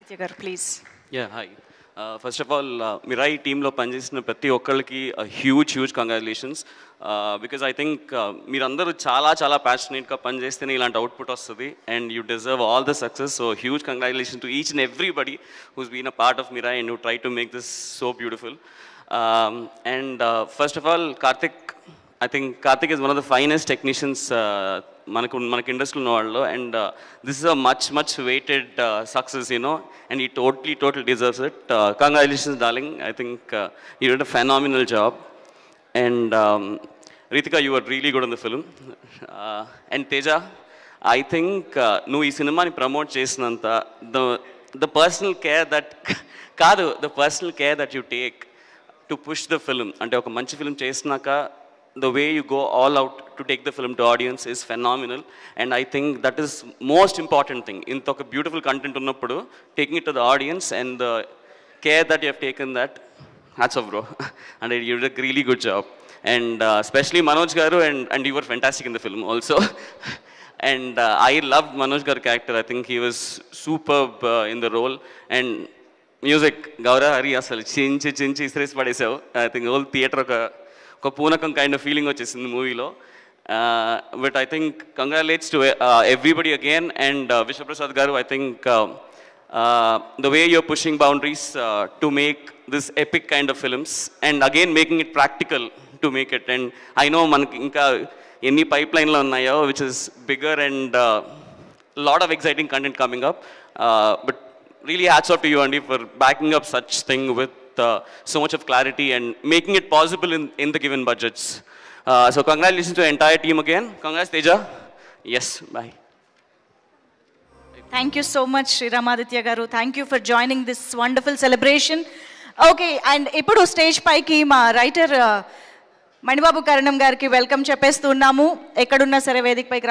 Rinaditya garu, please. Yeah, hi. First of all, Mirai team lo panchesina prati okkalki a huge congratulations. Because I think meerandaru చాలా passionate గా పనిచేస్తేనే ఇలాంటి output వస్తుంది and you deserve all the success. So huge congratulations to each and everybody who's been a part of Mirai and who tried to make this so beautiful. And first of all, I think Karthik is one of the finest technicians మనకి ఇండస్ట్రీలో ఉన్న వాళ్ళు, and this is a much weighted success, you know, and he totally deserves it. Congratulations, darling. I think you did a phenomenal job, and Ritika, you were really good in the film. And Teja, I think నువ్వు ఈ సినిమాని promote చేసినంత the personal care that you take to push the film, అంటే ఒక మంచి film చేసినాక the way you go all out to take the film to audience is phenomenal, and I think that is most important thing. Inta oka beautiful content unnappudu taking it to the audience and the care that you have taken, that hats off, bro. And you did a really good job, and especially Manoj garu, and you were fantastic in the film also. And I loved Manoj garu character. I think he was superb in the role, and music Gaura Hari asalu chinchi isres padesavu. I think whole theater ఒక పూనకం kind of feeling వచ్చేసింది మూవీలో. But I think congratulates to everybody again, and Vishwaprasad garu, I think the way you're pushing boundaries to make this epic kind of films and again making it practical to make it. And I know మనకి ఇంకా ఎన్ని pipe లైన్లో ఉన్నాయో which is bigger and lot of exciting content coming up. But really hats off to you అండి for backing up such thing with so much of clarity and making it possible in the given budgets. So congratulations to the entire team again. Congrats, Teja. Yes, bye. Thank you so much, Rinaditya garu. Thank you for joining this wonderful celebration. Okay, and ippudu stage paiki ma writer Manibabu Karanam gariki welcome cheppestunnamu. Ekkadunna sare vedik paiki